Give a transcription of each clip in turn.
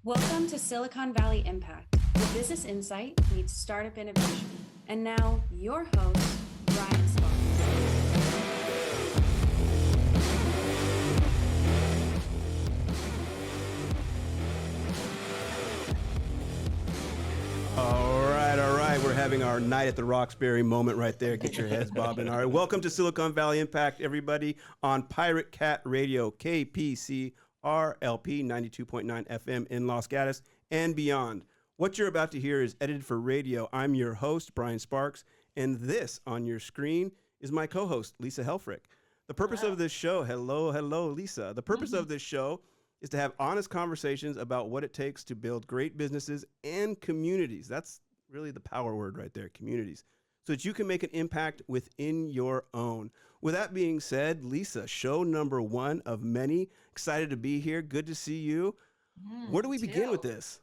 Welcome to Silicon Valley Impact, where business insight meets startup innovation. And now, your host, Brian Sparks. All right. We're having our night at the Roxbury moment right there. Get your heads bobbing. All right. Welcome to Silicon Valley Impact, everybody, on Pirate Cat Radio, KPCRLP 92.9 FM in Los Gatos and beyond. What you're about to hear is edited for radio. I'm your host, Brian Sparks, and this on your screen is my co-host, Lisa Helfrick. The purpose of this show, hello, Lisa. The purpose of this show is to have honest conversations about what it takes to build great businesses and communities. That's really the power word right there, communities, so that you can make an impact within your own. With that being said, Lisa, show number one of many. Excited to be here. Good to see you. Where do we begin with this?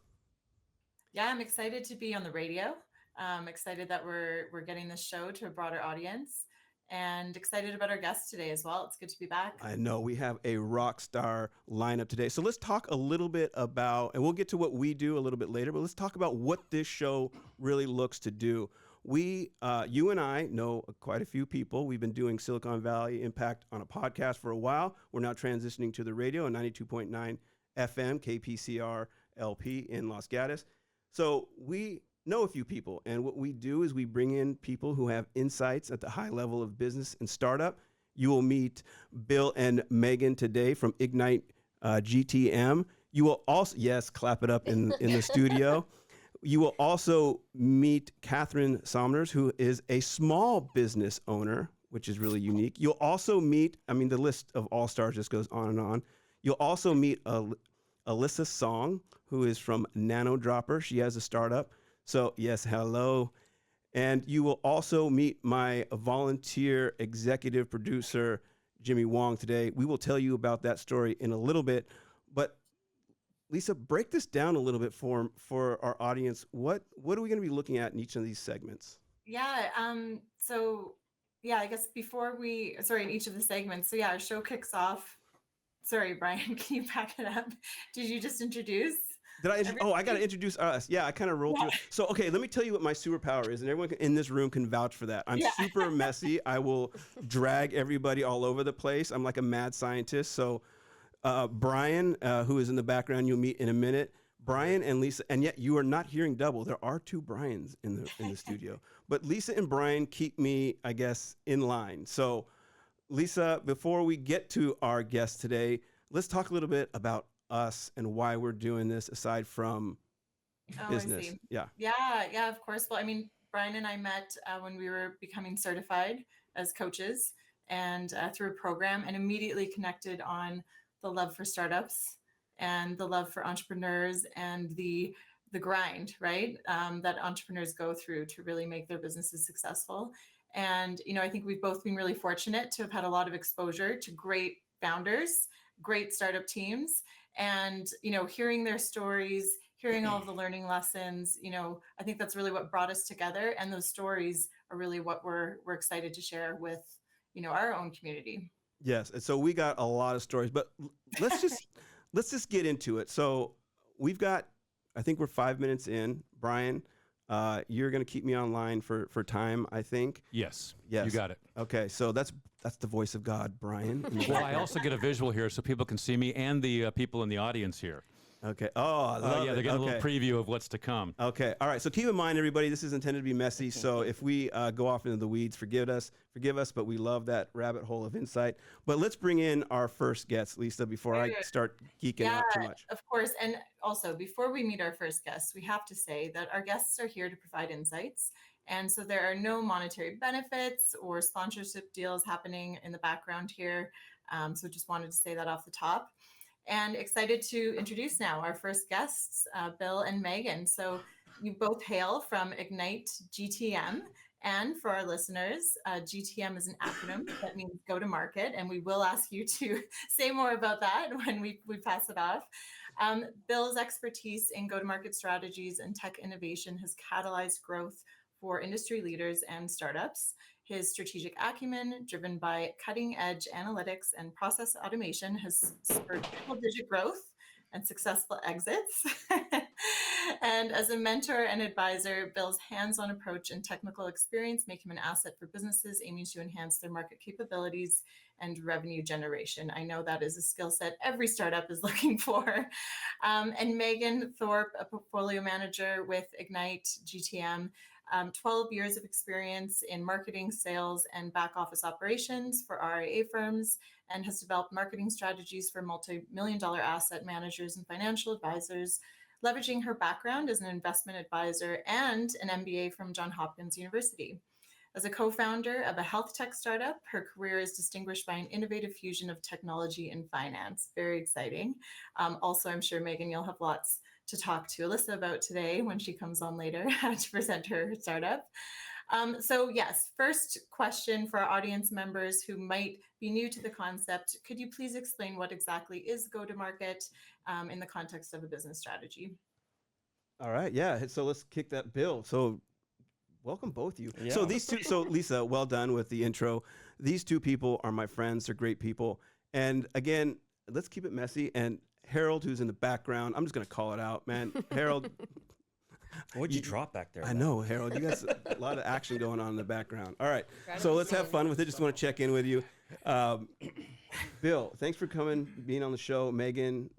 Yeah, I'm excited to be on the radio. I'm excited that we're getting this show to a broader audience, and excited about our guests today as well. It's good to be back. I know we have a rock star lineup today. So let's talk a little bit about, and we'll get to what we do a little bit later, but let's talk about what this show really looks to do. You and I know quite a few people. We've been doing Silicon Valley Impact on a podcast for a while. We're now transitioning to the radio on 92.9 FM, KPCR LP in Los Gatos. So we know a few people, and what we do is we bring in people who have insights at the high level of business and startup. You will meet Bill and Megan today from IgniteGTM. You will also, yes, clap it up in the studio. You will also meet Catherine Somners, who is a small business owner, which is really unique. You'll also meet, the list of all-stars just goes on and on. You'll also meet Allisa Song, who is from Nanodropper. She has a startup. So yes, hello. And you will also meet my volunteer executive producer, Jimmy Wong, today. We will tell you about that story in a little bit. But Lisa, break this down a little bit for our audience. What are we going to be looking at in each of these segments? Yeah. I guess in each of the segments. So yeah, our show kicks off. Sorry, Brian, can you back it up? Did you just introduce? I got to introduce us. Yeah, I kind of rolled through it. So, okay, let me tell you what my superpower is, and everyone in this room can vouch for that. I'm super messy. I will drag everybody all over the place. I'm like a mad scientist. So, Brian, who is in the background, you'll meet in a minute. Brian and Lisa, and yet you are not hearing double. There are two Brians in the studio. But Lisa and Brian keep me, I guess, in line. So, Lisa, before we get to our guest today, let's talk a little bit about us and why we're doing this aside from business. Yeah, of course. Well, Brian and I met when we were becoming certified as coaches, and through a program, and immediately connected on the love for startups and the love for entrepreneurs and the grind, right? That entrepreneurs go through to really make their businesses successful. And, I think we've both been really fortunate to have had a lot of exposure to great founders, great startup teams, and, hearing their stories, hearing all of the learning lessons, I think that's really what brought us together. And those stories are really what we're excited to share with, our own community. Yes. And so we got a lot of stories, but let's just get into it. So I think we're 5 minutes in. Brian, you're going to keep me online for time, I think. Yes. You got it. Okay. So that's the voice of God, Brian. Well, I also get a visual here so people can see me and the people in the audience here. Okay. Oh, I love it. They're getting a little preview of what's to come. Okay. All right. So keep in mind, everybody, this is intended to be messy. So if we go off into the weeds, forgive us, but we love that rabbit hole of insight. But let's bring in our first guest, Lisa, before I start geeking out too much. Of course. And also, before we meet our first guest, we have to say that our guests are here to provide insights. And so there are no monetary benefits or sponsorship deals happening in the background here. So just wanted to say that off the top. And excited to introduce now our first guests, Bill and Megan. So you both hail from IgniteGTM. And for our listeners, GTM is an acronym that means go to market. And we will ask you to say more about that when we pass it off. Bill's expertise in go-to-market strategies and tech innovation has catalyzed growth for industry leaders and startups. His strategic acumen, driven by cutting-edge analytics and process automation, has spurred triple-digit growth and successful exits. And as a mentor and advisor, Bill's hands-on approach and technical experience make him an asset for businesses aiming to enhance their market capabilities and revenue generation. I know that is a skill set every startup is looking for. And Megan Thorp, a portfolio manager with IgniteGTM, 12 years of experience in marketing, sales, and back office operations for RIA firms, and has developed marketing strategies for multi-million-dollar asset managers and financial advisors, leveraging her background as an investment advisor and an MBA from Johns Hopkins University. As a co-founder of a health tech startup, her career is distinguished by an innovative fusion of technology and finance. Very exciting. Also, I'm sure, Megan, you'll have lots to talk to Allisa about today when she comes on later to present her startup. So yes, first question for our audience members who might be new to the concept. Could you please explain what exactly is go-to-market in the context of a business strategy? All right, yeah. So let's kick that, Bill. So welcome both of you. Yeah. So these two, so Lisa, well done with the intro. These two people are my friends. They're great people. And again, let's keep it messy. And Harold, who's in the background, I'm just going to call it out, man. Harold. What'd you drop back there? I know, Harold. You got a lot of action going on in the background. All right. Incredible So let's have scene. fun with it. Just want to check in with you. Bill, thanks for coming, being on the show. Megan,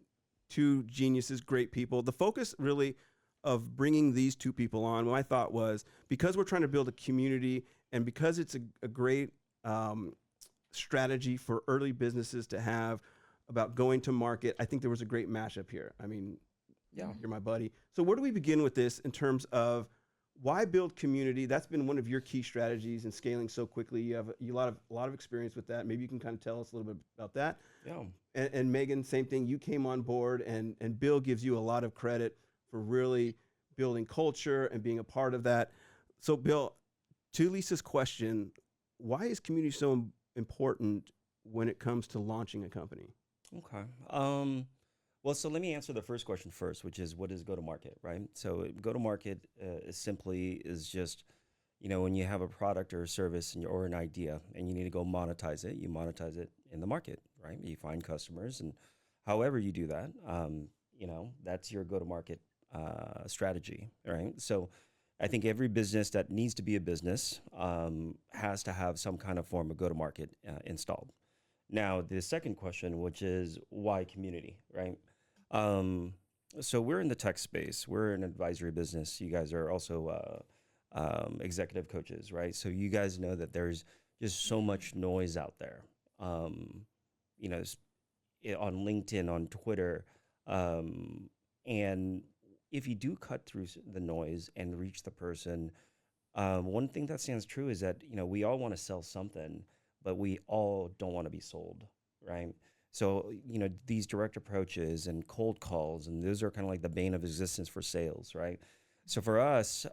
two geniuses, great people. The focus really of bringing these two people on, my thought was, because we're trying to build a community and because it's a great strategy for early businesses to have about going to market, I think there was a great mashup here. I mean, Yeah. you're my buddy. So where do we begin with this in terms of why build community? That's been one of your key strategies in scaling so quickly. You have a lot of experience with that. Maybe you can kind of tell us a little bit about that. Yeah. And Megan, same thing. You came on board, and Bill gives you a lot of credit for really building culture and being a part of that. So Bill, to Lisa's question, why is community so important when it comes to launching a company? Okay. Well, so let me answer the first question first, which is what is go-to-market, right? So go-to-market is just, when you have a product or a service or an idea and you need to go monetize it, you monetize it in the market, right? You find customers, and however you do that, that's your go-to-market strategy, right? So I think every business that needs to be a business has to have some kind of form of go-to-market installed. Now, the second question, which is why community, right? So we're in the tech space. We're an advisory business. You guys are also executive coaches, right? So you guys know that there's just so much noise out there, on LinkedIn, on Twitter. And if you do cut through the noise and reach the person, one thing that stands true is that, we all want to sell something, but we all don't want to be sold, right? So, these direct approaches and cold calls, and those are kind of like the bane of existence for sales, right? So for us,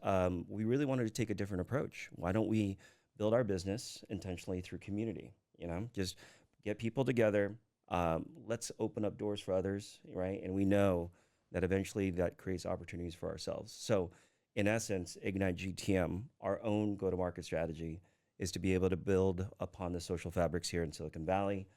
we really wanted to take a different approach. Why don't we build our business intentionally through community? Just get people together. Let's open up doors for others, right? And we know that eventually that creates opportunities for ourselves. So in essence, IgniteGTM, our own go-to-market strategy, is to be able to build upon the social fabrics here in Silicon Valley,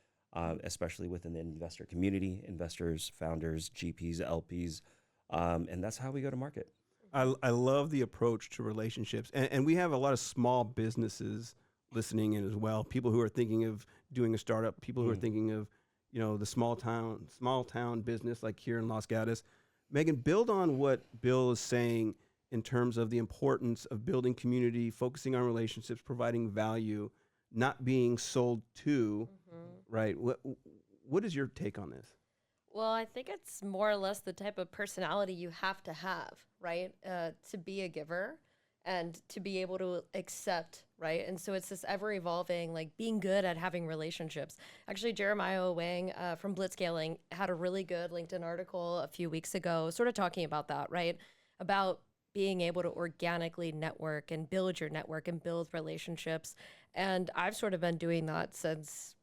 especially within the investor community, investors, founders, GPs, LPs, and that's how we go to market. I love the approach to relationships. And we have a lot of small businesses listening in as well, people who are thinking of doing a startup, people who are thinking of, the small town business like here in Los Gatos. Megan, build on what Bill is saying in terms of the importance of building community, focusing on relationships, providing value, not being sold to, right? What is your take on this? Well, I think it's more or less the type of personality you have to have, right? To be a giver and to be able to accept, right? And so it's this ever evolving, like being good at having relationships. Actually, Jeremiah Wang from Blitzscaling had a really good LinkedIn article a few weeks ago, sort of talking about that, right? About being able to organically network and build your network and build relationships. And I've sort of been doing that since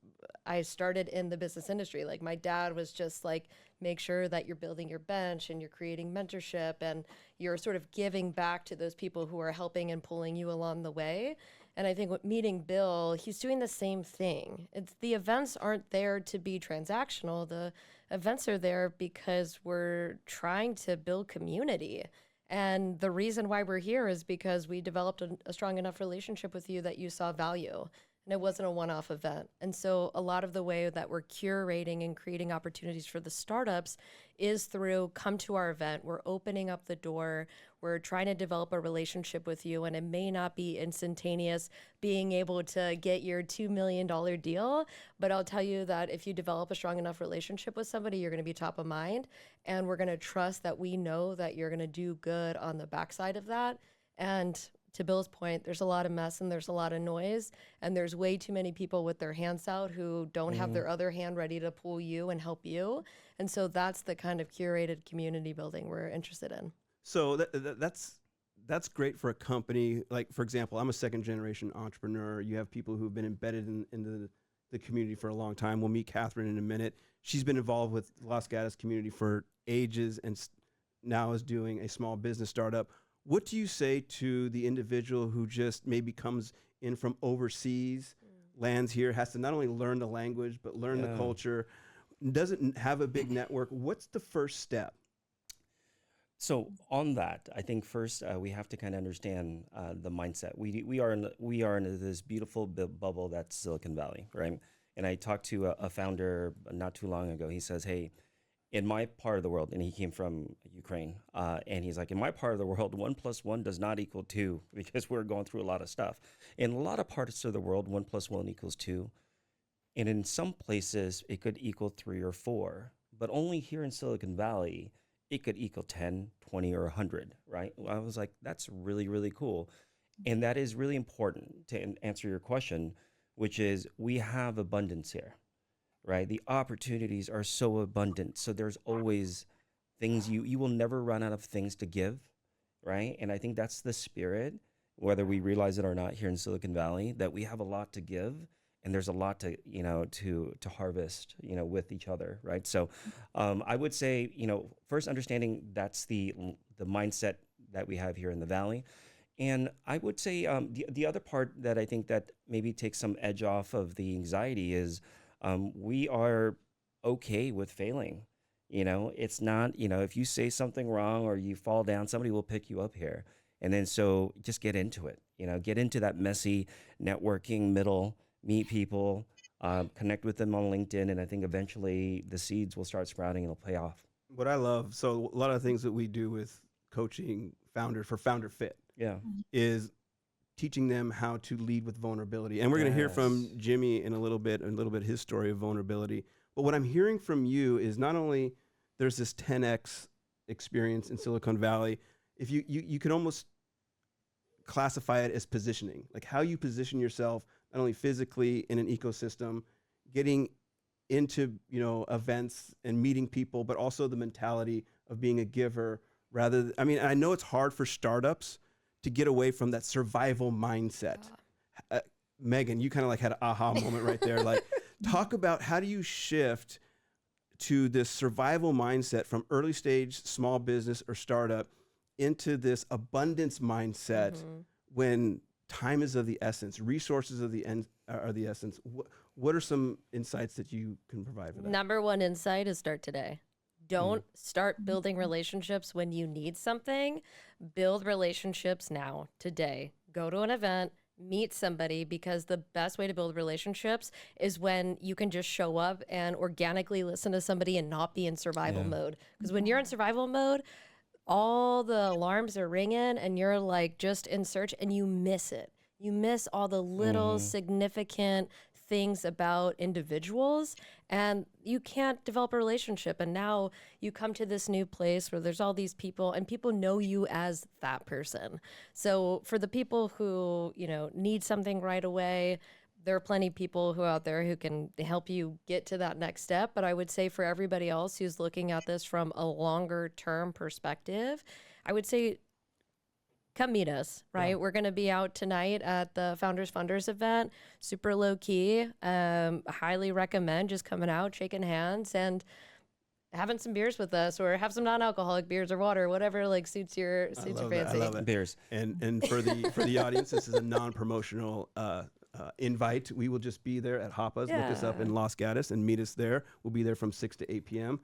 I started in the business industry. Like my dad was just like, make sure that you're building your bench and you're creating mentorship and you're sort of giving back to those people who are helping and pulling you along the way. And I think with meeting Bill, he's doing the same thing. It's the events aren't there to be transactional. The events are there because we're trying to build community. And the reason why we're here is because we developed a strong enough relationship with you that you saw value. And it wasn't a one-off event. And so a lot of the way that we're curating and creating opportunities for the startups is through come to our event. We're opening up the door. We're trying to develop a relationship with you. And it may not be instantaneous being able to get your $2 million deal. But I'll tell you that if you develop a strong enough relationship with somebody, you're going to be top of mind. And we're going to trust that we know that you're going to do good on the backside of that. And to Bill's point, there's a lot of mess and there's a lot of noise, and there's way too many people with their hands out who don't have their other hand ready to pull you and help you. And so that's the kind of curated community building we're interested in. So that's great for a company. Like, for example, I'm a second generation entrepreneur. You have people who've been embedded in the community for a long time. We'll meet Catherine in a minute. She's been involved with Los Gatos community for ages and now is doing a small business startup. What do you say to the individual who just maybe comes in from overseas, lands here, has to not only learn the language, but learn the culture, doesn't have a big network? What's the first step? So on that, I think first we have to kind of understand the mindset. We are in this beautiful bubble that's Silicon Valley, right? And I talked to a founder not too long ago. He says, "Hey, in my part of the world," and he came from Ukraine, and he's like, "In my part of the world, 1 + 1 does not equal 2 because we're going through a lot of stuff. In a lot of parts of the world, 1 + 1 equals 2. And in some places, it could equal 3 or 4. But only here in Silicon Valley, it could equal 10, 20, or 100, right?" I was like, that's really, really cool. And that is really important to answer your question, which is we have abundance here. Right? The opportunities are so abundant. So there's always things you will never run out of things to give. Right? And I think that's the spirit, whether we realize it or not here in Silicon Valley, that we have a lot to give and there's a lot to, to harvest, with each other. Right? So I would say, first understanding that's the mindset that we have here in the Valley. And I would say the other part that I think that maybe takes some edge off of the anxiety is, we are okay with failing. It's not, if you say something wrong or you fall down, somebody will pick you up here. And then so just get into it, get into that messy networking middle, meet people, connect with them on LinkedIn. And I think eventually the seeds will start sprouting and it'll pay off. What I love, so a lot of things that we do with coaching founders for Founder Fit is teaching them how to lead with vulnerability. And we're going to hear from Jimmy in a little bit his story of vulnerability. But what I'm hearing from you is not only there's this 10x experience in Silicon Valley, if you could almost classify it as positioning, like how you position yourself, not only physically in an ecosystem, getting into, events and meeting people, but also the mentality of being a giver I know it's hard for startups to get away from that survival mindset. Megan, you kind of had an aha moment right there. Talk about how do you shift to this survival mindset from early stage small business or startup into this abundance mindset when time is of the essence, resources are the essence. What are some insights that you can provide for that? Number one insight is start today. Don't start building relationships when you need something. Build relationships now, today. Go to an event, meet somebody, because the best way to build relationships is when you can just show up and organically listen to somebody and not be in survival mode. Because when you're in survival mode, all the alarms are ringing and you're just in search and you miss it. You miss all the little significant things about individuals, and you can't develop a relationship. And now you come to this new place where there's all these people and people know you as that person. So for the people who, need something right away, there are plenty of people who out there who can help you get to that next step. But I would say for everybody else who's looking at this from a longer term perspective, I would say come meet us, right? Yeah. We're going to be out tonight at the Founders Funders event, super low key. Highly recommend just coming out, shaking hands, and having some beers with us, or have some non-alcoholic beers or water, whatever like suits your I fancy. love that. I love it. Beers. And for the audience, this is a non-promotional invite. We will just be there at Hopa's. Look us up Yeah. in Los Gatos and meet us there. We'll be there from 6 to 8 p.m.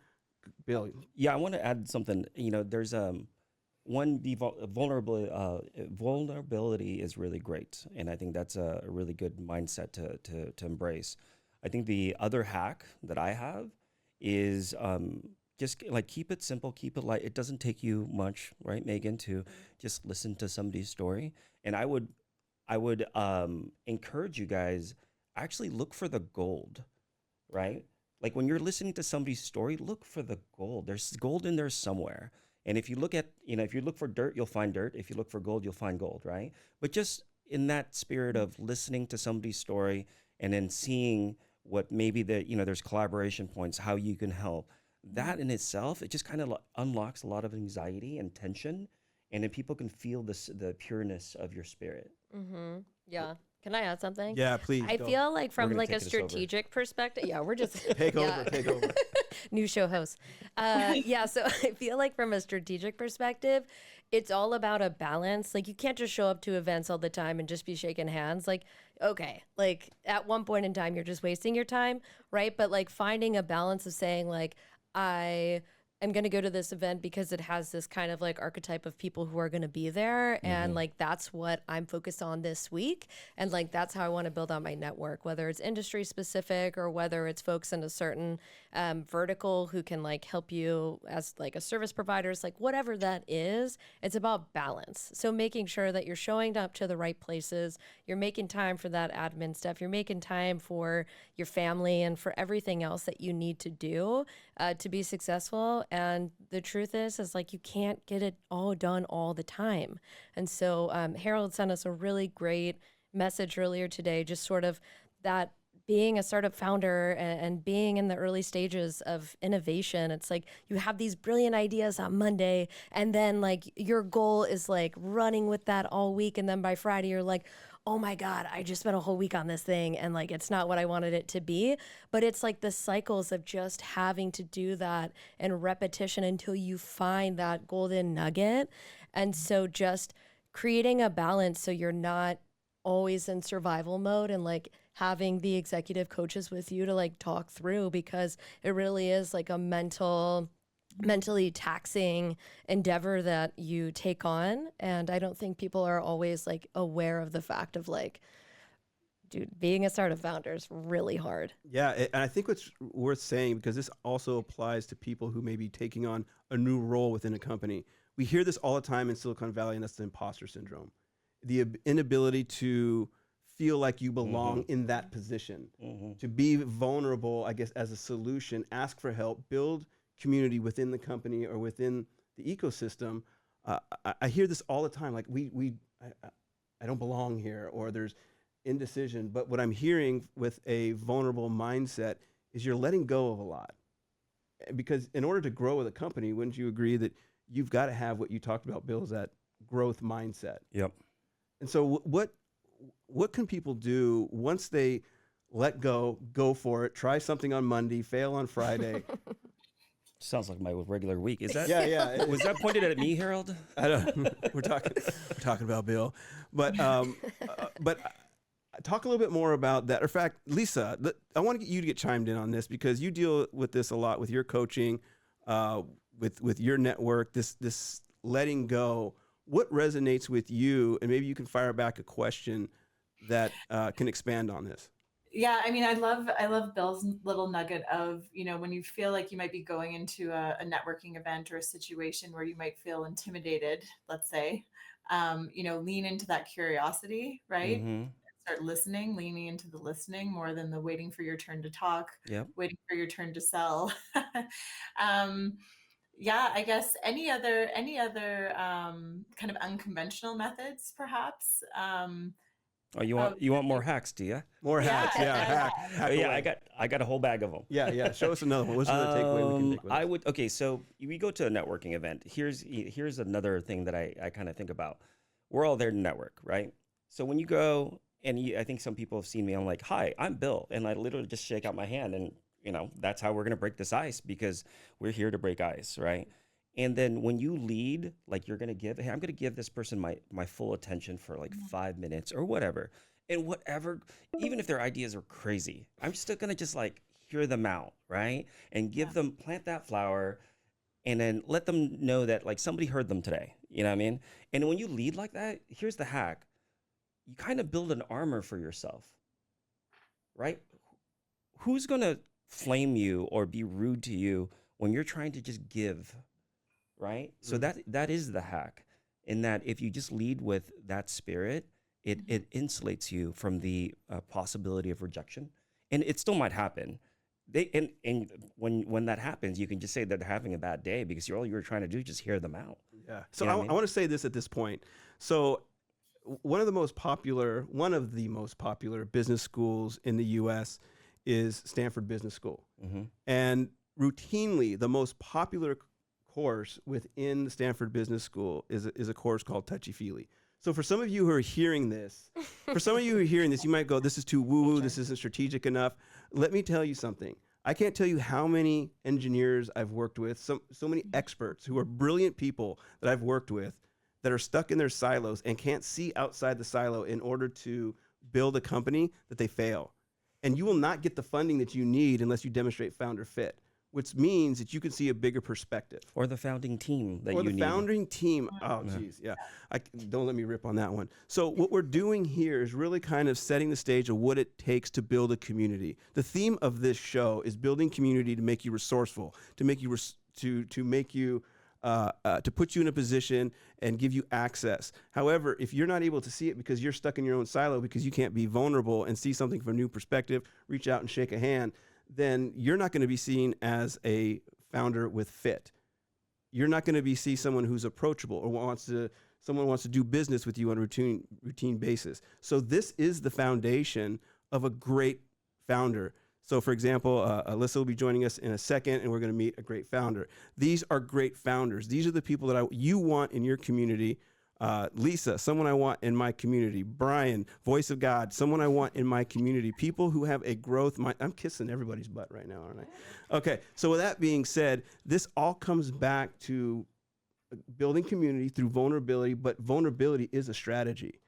Bill, Yeah, I want to add something. You know, there's one vulnerability is really great, and I think that's a really good mindset to embrace. I think the other hack that I have is just like keep it simple, keep it light. It doesn't take you much, right, Megan, to just listen to somebody's story. And I would encourage you guys actually look for the gold, right? Like when you're listening to somebody's story, look for the gold. There's gold in there somewhere. And if you look at, if you look for dirt, you'll find dirt. If you look for gold, you'll find gold, right? But just in that spirit of listening to somebody's story and then seeing what maybe there's collaboration points, how you can help. That in itself, it just kind of unlocks a lot of anxiety and tension, and then people can feel the pureness of your spirit. Mm-hmm. Yeah. Can I add something? yeah, please. I go. feel like from gonna like a take this over. strategic perspective. Yeah, we're just Take yeah. over. Take over. New show host. Yeah, so I feel like from a strategic perspective, it's all about a balance. Like you can't just show up to events all the time and just be shaking hands. Like, okay, like at one point in time, you're just wasting your time, right? But like finding a balance of saying like, I'm going to go to this event because it has this kind of like archetype of people who are going to be there. And like, that's what I'm focused on this week. And like, that's how I want to build out my network, whether it's industry specific or whether it's folks in a certain vertical who can like help you as like a service providers, like whatever that is, it's about balance. So making sure that you're showing up to the right places, you're making time for that admin stuff, you're making time for your family and for everything else that you need to do to be successful. And the truth is like you can't get it all done all the time. And so Harold sent us a really great message earlier today, just sort of that being a startup founder and being in the early stages of innovation, it's like you have these brilliant ideas on Monday, and then like your goal is like running with that all week. And then by Friday, you're like, oh my God, I just spent a whole week on this thing and like it's not what I wanted it to be. But it's like the cycles of just having to do that and repetition until you find that golden nugget. And so just creating a balance so you're not always in survival mode and like having the executive coaches with you to like talk through, because it really is like a mentally taxing endeavor that you take on. And I don't think people are always like aware of the fact of like, dude, being a startup founder is really hard. Yeah, and I think what's worth saying, because this also applies to people who may be taking on a new role within a company. We hear this all the time in Silicon Valley, and that's the imposter syndrome. The inability to feel like you belong in that position, to be vulnerable, I guess, as a solution, ask for help, build community within the company or within the ecosystem. I hear this all the time, like I don't belong here, or there's indecision. But what I'm hearing with a vulnerable mindset is you're letting go of a lot. Because in order to grow with a company, wouldn't you agree that you've got to have what you talked about, Bill, is that growth mindset? Yep. And so what can people do once they let go for it, try something on Monday, fail on Friday? Sounds like my regular week. Is that? Yeah. Was that pointed at me, Harold? I don't. We're talking about Bill, but talk a little bit more about that. In fact, Lisa, I want you to get chimed in on this, because you deal with this a lot with your coaching, with your network. This letting go. What resonates with you, and maybe you can fire back a question that can expand on this. Yeah, I mean, I love Bill's little nugget of, when you feel like you might be going into a networking event or a situation where you might feel intimidated, let's say, lean into that curiosity, right? Start listening, leaning into the listening more than the waiting for your turn to talk, Yep. waiting for your turn to sell. Yeah, I guess any other kind of unconventional methods, perhaps. Oh, you want more hacks, do you? More hacks, hack Yeah, away. I got a whole bag of them. Yeah. Show us another one. What's another takeaway we can take with us? Okay, so we go to a networking event. Here's another thing that I kind of think about. We're all there to network, right? So when you go, and I think some people have seen me, I'm like, hi, I'm Bill. And I literally just shake out my hand and that's how we're going to break this ice, because we're here to break ice, right? And then when you lead, like you're going to give, hey, I'm going to give this person my full attention for like 5 minutes or whatever. And whatever, even if their ideas are crazy, I'm still going to just like hear them out, right? And give them, plant that flower, and then let them know that like somebody heard them today. You know what I mean? And when you lead like that, here's the hack. You kind of build an armor for yourself, right? Who's going to flame you or be rude to you when you're trying to just give, right? So that is the hack, in that if you just lead with that spirit, it insulates you from the possibility of rejection. And it still might happen. And when that happens, you can just say that they're having a bad day, because all you're trying to do is just hear them out. Yeah. So You know I what I mean? want to say this at this point. So one of the most popular business schools in the U.S. is Stanford Business School. Mm-hmm. And routinely, the most popular course within the Stanford Business School is a course called Touchy Feely. So for some of you who are hearing this, you might go, this is too woo-woo, this isn't strategic enough. Let me tell you something. I can't tell you how many engineers I've worked with, so many experts who are brilliant people that I've worked with that are stuck in their silos and can't see outside the silo in order to build a company, that they fail. And you will not get the funding that you need unless you demonstrate founder fit, which means that you can see a bigger perspective. Or the founding team that Or you the need. founding team. Oh, geez, yeah. Don't let me rip on that one. So what we're doing here is really kind of setting the stage of what it takes to build a community. The theme of this show is building community to make you resourceful, to make you to put you in a position and give you access. However, if you're not able to see it because you're stuck in your own silo, because you can't be vulnerable and see something from a new perspective, reach out and shake a hand, then you're not going to be seen as a founder with fit. You're not going to be someone who's approachable or someone wants to do business with you on a routine basis. So this is the foundation of a great founder. So for example, Allisa will be joining us in a second, and we're going to meet a great founder. These are great founders. These are the people that you want in your community. Lisa, someone I want in my community. Brian, voice of God, someone I want in my community. People who have a growth mind. I'm kissing everybody's butt right now, aren't I? Okay, so with that being said, this all comes back to building community through vulnerability, but vulnerability is a strategy.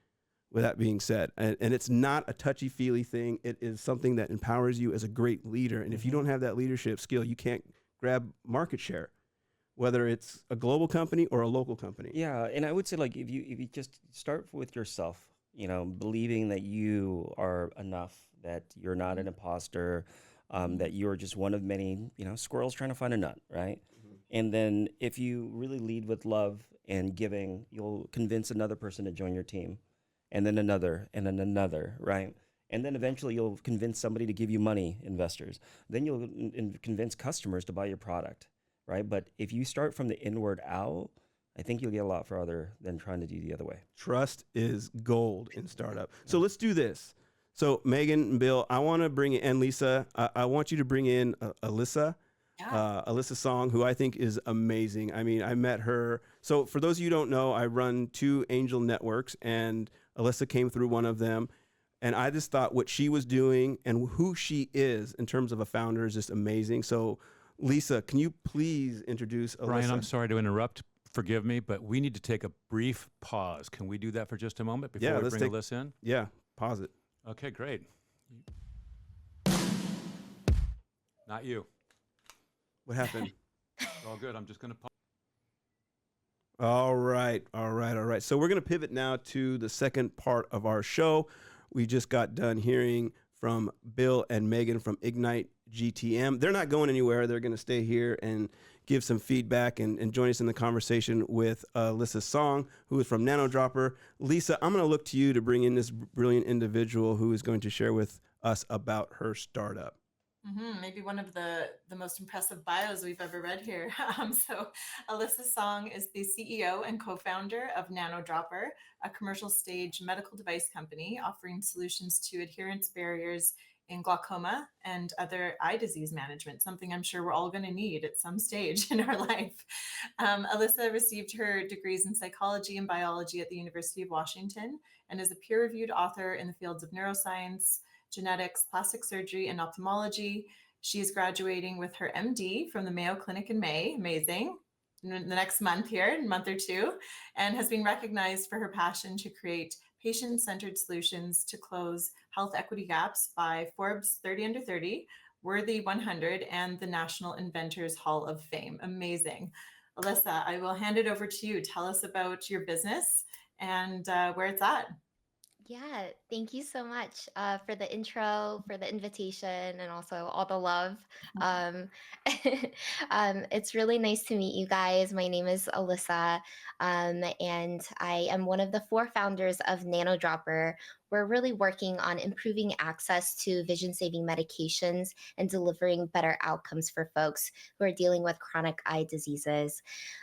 With that being said, and it's not a touchy-feely thing. It is something that empowers you as a great leader. And if you don't have that leadership skill, you can't grab market share, whether it's a global company or a local company. Yeah, and I would say, like, if you just start with yourself, believing that you are enough, that you're not an imposter, that you're just one of many, squirrels trying to find a nut, right? Mm-hmm. And then if you really lead with love and giving, you'll convince another person to join your team, and then another, right? And then eventually you'll convince somebody to give you money, investors. Then you'll convince customers to buy your product, right? But if you start from the inward out, I think you'll get a lot farther than trying to do the other way. Trust is gold in startup. So let's do this. So Megan and Bill, I want to bring in, and Lisa, I want you to bring in Allisa. Allisa Song, who I think is amazing. I mean, I met her. So for those of you who don't know, I run 2 angel networks, and Allisa came through one of them. And I just thought what she was doing and who she is in terms of a founder is just amazing. So Lisa, can you please introduce Allisa? Brian, I'm sorry to interrupt. Forgive me, but we need to take a brief pause. Can we do that for just a moment before we bring Allisa in? Yeah, pause it. Okay, great. Not you. What happened? All good. I'm just going to pause. All right. So we're going to pivot now to the second part of our show. We just got done hearing from Bill and Megan from IgniteGTM. They're not going anywhere. They're going to stay here and give some feedback and join us in the conversation with Allisa Song, who is from Nanodropper. Lisa, I'm going to look to you to bring in this brilliant individual who is going to share with us about her startup. Maybe one of the most impressive bios we've ever read here. So Allisa Song is the CEO and co-founder of Nanodropper, a commercial stage medical device company offering solutions to adherence barriers in glaucoma and other eye disease management, something I'm sure we're all going to need at some stage in our life. Allisa received her degrees in psychology and biology at the University of Washington and is a peer-reviewed author in the fields of neuroscience, genetics, plastic surgery, and ophthalmology. She is graduating with her MD from the Mayo Clinic in May. Amazing. In the next month here, a month or two, and has been recognized for her passion to create patient-centered solutions to close health equity gaps by Forbes 30 Under 30, Worthy 100, and the National Inventors Hall of Fame. Amazing. Allisa, I will hand it over to you. Tell us about your business and where it's at. Yeah, thank you so much for the intro, for the invitation, and also all the love. Um, it's really nice to meet you guys. My name is Allisa, and I am one of the 4 founders of Nanodropper. We're really working on improving access to vision-saving medications and delivering better outcomes for folks who are dealing with chronic eye diseases.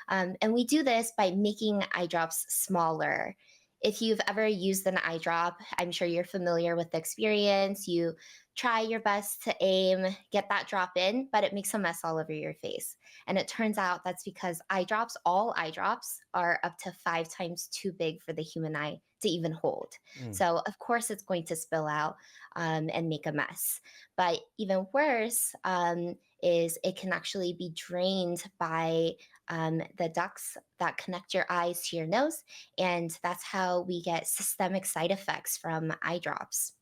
And we do this by making eye drops smaller. If you've ever used an eye drop, I'm sure you're familiar with the experience. You try your best to aim, get that drop in, but it makes a mess all over your face. And it turns out that's because all eye drops, are up to 5 times too big for the human eye to even hold. So of course it's going to spill out and make a mess. But even worse is it can actually be drained by the ducts that connect your eyes to your nose. And that's how we get systemic side effects from eye drops.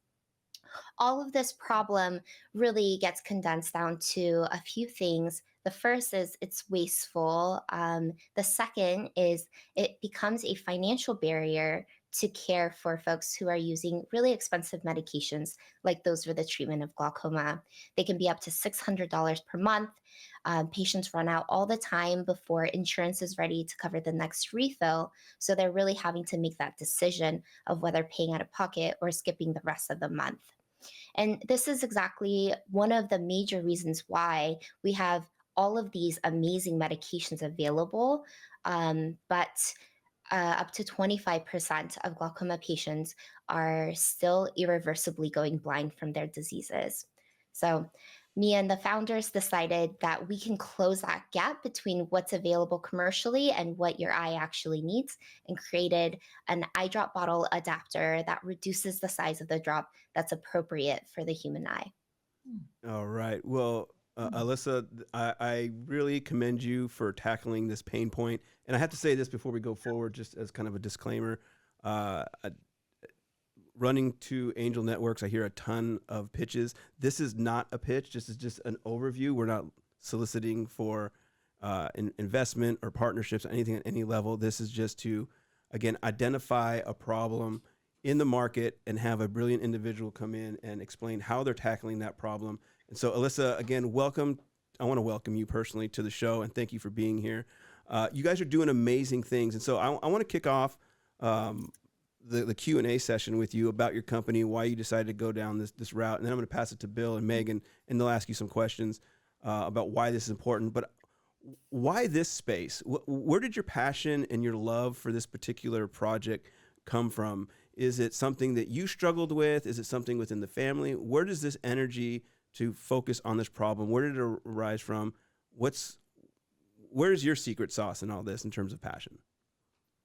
All of this problem really gets condensed down to a few things. The first is it's wasteful. The second is it becomes a financial barrier to care for folks who are using really expensive medications, like those for the treatment of glaucoma. They can be up to $600 per month. Patients run out all the time before insurance is ready to cover the next refill. So they're really having to make that decision of whether paying out of pocket or skipping the rest of the month. And this is exactly one of the major reasons why we have all of these amazing medications available, but up to 25% of glaucoma patients are still irreversibly going blind from their diseases. So me and the founders decided that we can close that gap between what's available commercially and what your eye actually needs, and created an eye drop bottle adapter that reduces the size of the drop that's appropriate for the human eye. All right. Well, Allisa, I really commend you for tackling this pain point. And I have to say this before we go forward, just as kind of a disclaimer. Running 2 angel networks, I hear a ton of pitches. This is not a pitch. This is just an overview. We're not soliciting for investment or partnerships or anything at any level. This is just to, again, identify a problem in the market and have a brilliant individual come in and explain how they're tackling that problem. And so, Allisa, again, welcome. I want to welcome you personally to the show, and thank you for being here. You guys are doing amazing things. And so I want to kick off the Q&A session with you about your company, why you decided to go down this route. And then I'm going to pass it to Bill and Megan, and they'll ask you some questions about why this is important. But why this space? Where did your passion and your love for this particular project come from? Is it something that you struggled with? Is it something within the family? Where does this energy to focus on this problem, where did it arise from? Where's your secret sauce in all this in terms of passion?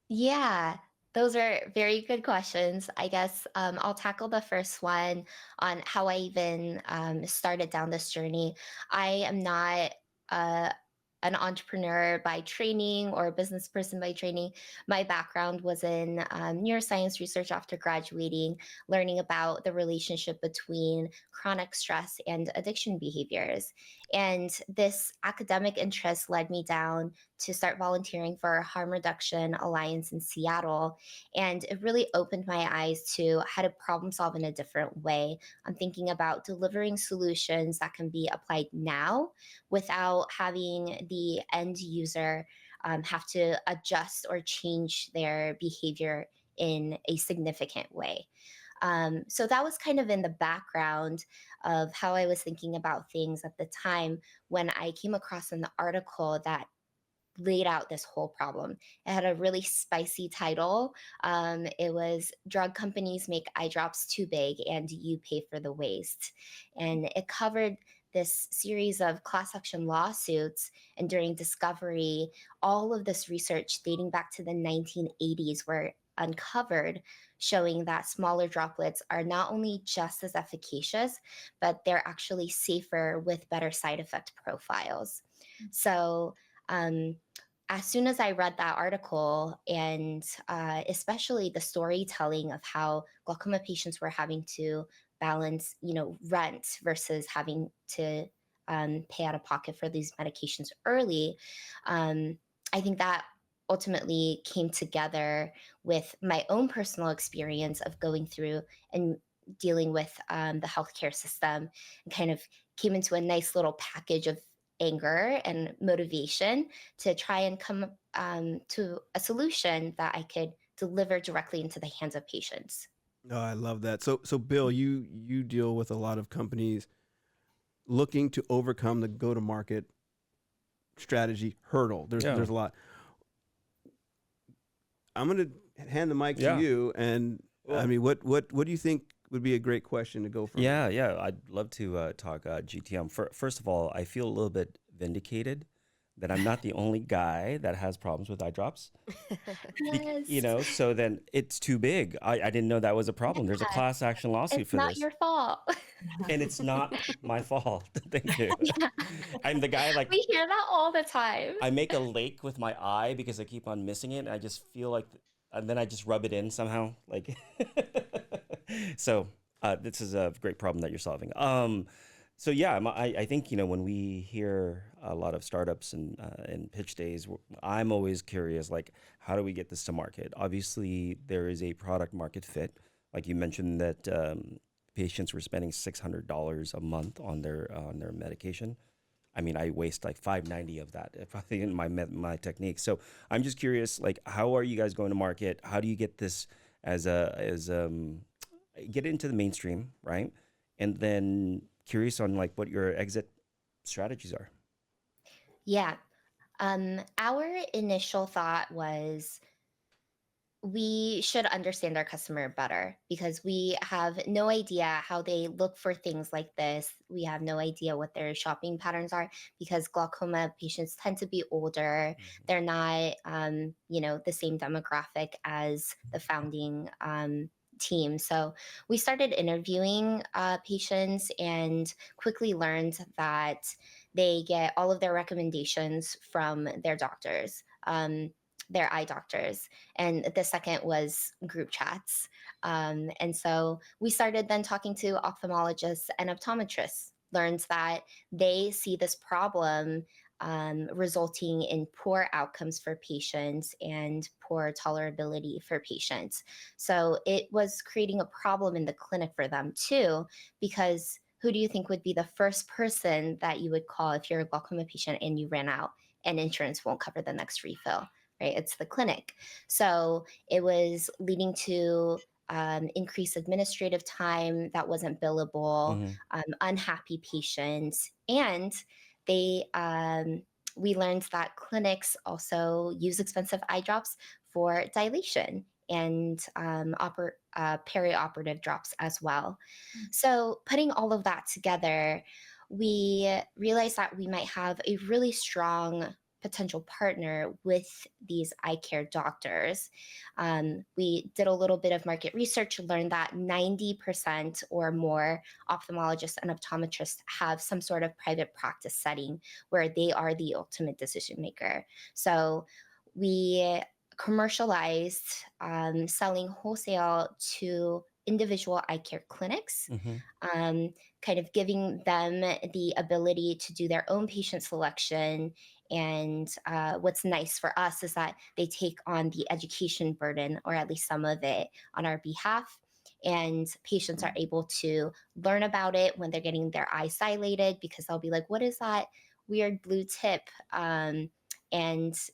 Yeah, those are very good questions. I guess I'll tackle the first one on how I even started down this journey. I am not an entrepreneur by training or a business person by training. My background was in neuroscience research after graduating, learning about the relationship between chronic stress and addiction behaviors. And this academic interest led me down to start volunteering for a Harm Reduction Alliance in Seattle. And it really opened my eyes to how to problem solve in a different way. I'm thinking about delivering solutions that can be applied now without having the end user have to adjust or change their behavior in a significant way. So that was kind of in the background of how I was thinking about things at the time when I came across an article that laid out this whole problem. It had a really spicy title. It was "Drug Companies Make Eye Drops Too Big and You Pay for the Waste." And it covered this series of class action lawsuits, and during discovery, all of this research dating back to the 1980s, where uncovered, showing that smaller droplets are not only just as efficacious, but they're actually safer with better side effect profiles. So, as soon as I read that article, and especially the storytelling of how glaucoma patients were having to balance, rent versus having to pay out of pocket for these medications early, I think that ultimately came together with my own personal experience of going through and dealing with the healthcare system, and kind of came into a nice little package of anger and motivation to try and come to a solution that I could deliver directly into the hands of patients. Oh, I love that. So Bill, you deal with a lot of companies looking to overcome the go-to-market strategy hurdle. There's a lot. I'm going to hand the mic to you, and I mean, what do you think would be a great question to go from? Yeah, I'd love to talk GTM. First of all, I feel a little bit vindicated that I'm not the only guy that has problems with eye drops. Yes. So then it's too big. I didn't know that was a problem. There's a Yeah, class action lawsuit it's for not this. your fault. And it's not my fault. Thank you. Yeah, I'm the guy, like, we hear that all the time. I make a lake with my eye because I keep on missing it. And I just feel like, and then I just rub it in somehow. Like, so this is a great problem that you're solving. So yeah, I think, when we hear a lot of startups and pitch days, I'm always curious, like, how do we get this to market? Obviously, there is a product market fit. Like you mentioned that patients were spending $600 a month on their medication. I mean, I waste like $590 of that probably in my technique. So I'm just curious, like, how are you guys going to market? How do you get this get it into the mainstream, right? And then curious on like what your exit strategies are. Yeah. Our initial thought was we should understand our customer better, because we have no idea how they look for things like this. We have no idea what their shopping patterns are, because glaucoma patients tend to be older. They're not, the same demographic as the founding team. So we started interviewing patients and quickly learned that they get all of their recommendations from their doctors. Their eye doctors. And the second was group chats. And so we started then talking to ophthalmologists and optometrists, learned that they see this problem resulting in poor outcomes for patients and poor tolerability for patients. So it was creating a problem in the clinic for them too, because who do you think would be the first person that you would call if you're a glaucoma patient and you ran out and insurance won't cover the next refill? Right? It's the clinic. So it was leading to increased administrative time that wasn't billable, unhappy patients, and they we learned that clinics also use expensive eye drops for dilation and perioperative drops as well. So putting all of that together, we realized that we might have a really strong potential partner with these eye care doctors. We did a little bit of market research, learned that 90% or more ophthalmologists and optometrists have some sort of private practice setting where they are the ultimate decision maker. So we commercialized selling wholesale to individual eye care clinics, kind of giving them the ability to do their own patient selection. And what's nice for us is that they take on the education burden, or at least some of it, on our behalf. And patients are able to learn about it when they're getting their eyes dilated, because they'll be like, what is that weird blue tip? And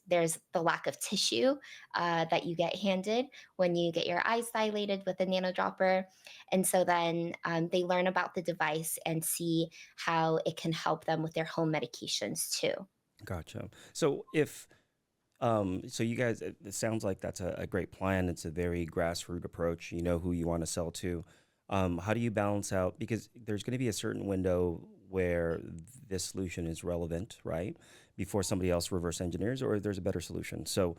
there's the lack of tissue that you get handed when you get your eyes dilated with a nanodropper. And so then they learn about the device and see how it can help them with their home medications too. Gotcha. So so you guys, it sounds like that's a great plan. It's a very grassroots approach. You know who you want to sell to. How do you balance out, because there's going to be a certain window where this solution is relevant, right? Before somebody else reverse engineers, or there's a better solution. So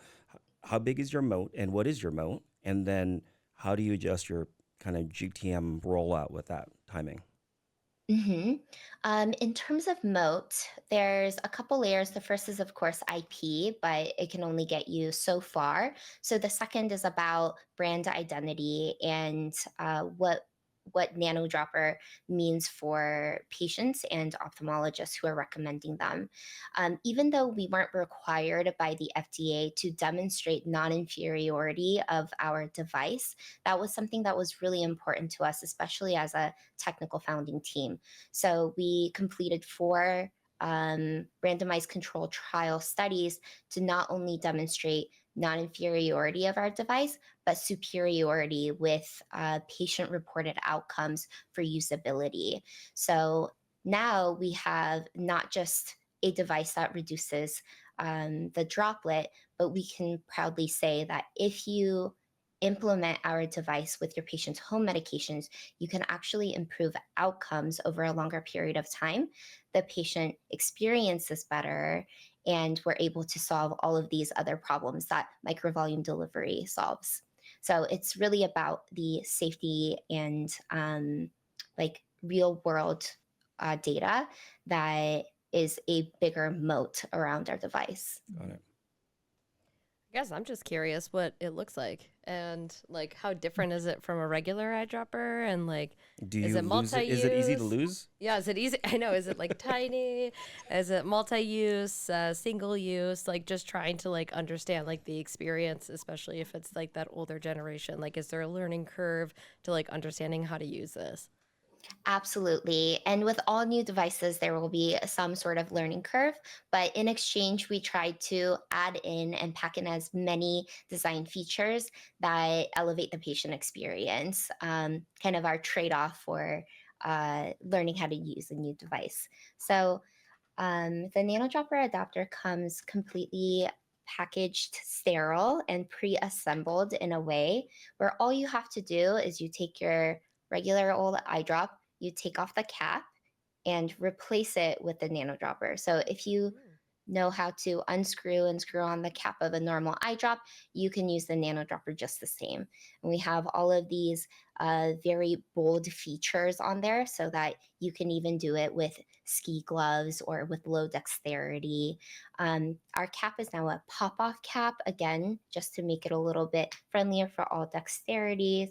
how big is your moat, and what is your moat? And then how do you adjust your kind of GTM rollout with that timing? hmm In terms of moat, there's a couple layers. The first is, of course, IP, but it can only get you so far. So the second is about brand identity and what Nanodropper means for patients and ophthalmologists who are recommending them. Even though we weren't required by the FDA to demonstrate non-inferiority of our device, that was something that was really important to us, especially as a technical founding team. So we completed 4 randomized controlled trial studies to not only demonstrate non-inferiority of our device, but superiority with patient-reported outcomes for usability. So now we have not just a device that reduces the droplet, but we can proudly say that if you implement our device with your patient's home medications, you can actually improve outcomes over a longer period of time. The patient experiences better, and we're able to solve all of these other problems that microvolume delivery solves. So it's really about the safety and like real world data that is a bigger moat around our device. Got it. I guess I'm just curious what it looks like and like how different is it from a regular eyedropper and like Do is you it lose it? Is it easy to multi-use? lose? Yeah, is it easy? I know. Is it like tiny? Is it multi-use, single use? Like just trying to like understand like the experience, especially if it's like that older generation. Like, is there a learning curve to like understanding how to use this? Absolutely. And with all new devices, there will be some sort of learning curve. But in exchange, we try to add in and pack in as many design features that elevate the patient experience, kind of our trade off for learning how to use a new device. So the Nanodropper adapter comes completely packaged sterile and pre-assembled in a way where all you have to do is you take your regular old eye drop, you take off the cap and replace it with the Nanodropper. So if you know how to unscrew and screw on the cap of a normal eye drop, you can use the Nanodropper just the same. And we have all of these very bold features on there so that you can even do it with ski gloves or with low dexterity. Our cap is now a pop-off cap, again, just to make it a little bit friendlier for all dexterities.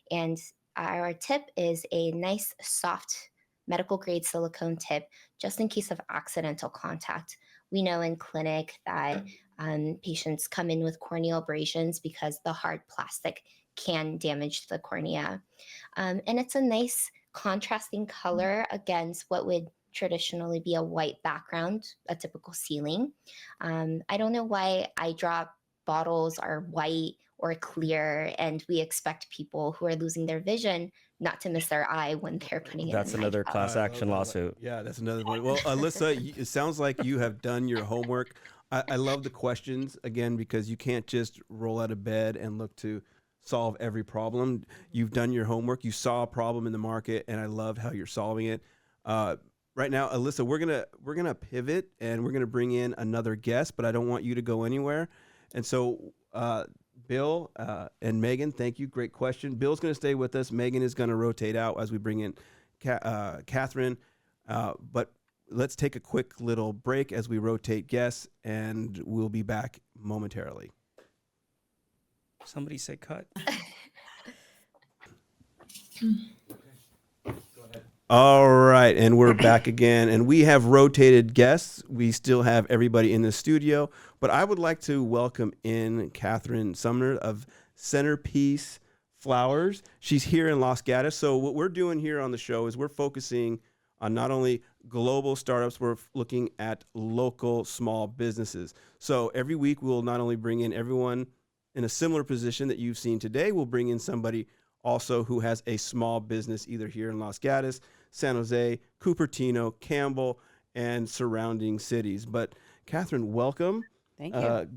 And our tip is a nice, soft, medical grade silicone tip, just in case of accidental contact. We know in clinic that patients come in with corneal abrasions because the hard plastic can damage the cornea. And it's a nice contrasting color against what would traditionally be a white background, a typical ceiling. I don't know why eye drop bottles are white or clear, and we expect people who are losing their vision not to miss their eye when they're putting it That's in an eye another drop. class action lawsuit. Yeah, that's another one. Well, Allisa, it sounds like you have done your homework. I love the questions, again, because you can't just roll out of bed and look to solve every problem. You've done your homework. You saw a problem in the market, and I loved how you're solving it. Right now, Allisa, we're gonna pivot, and we're gonna bring in another guest, but I don't want you to go anywhere. And so, Bill and Megan, thank you. Great question. Bill's going to stay with us. Megan is going to rotate out as we bring in Catherine. But let's take a quick little break as we rotate guests, and we'll be back momentarily. Somebody say cut. All right, and we're back again, and we have rotated guests. We still have everybody in the studio, but I would like to welcome in Catherine Sumner of CenterPiece Flowers. She's here in Los Gatos. So what we're doing here on the show is we're focusing on not only global startups, we're looking at local small businesses. So every week we'll not only bring in everyone in a similar position that you've seen today, we'll bring in somebody also who has a small business either here in Los Gatos, San Jose, Cupertino, Campbell, and surrounding cities. But Catherine, welcome. Thank you.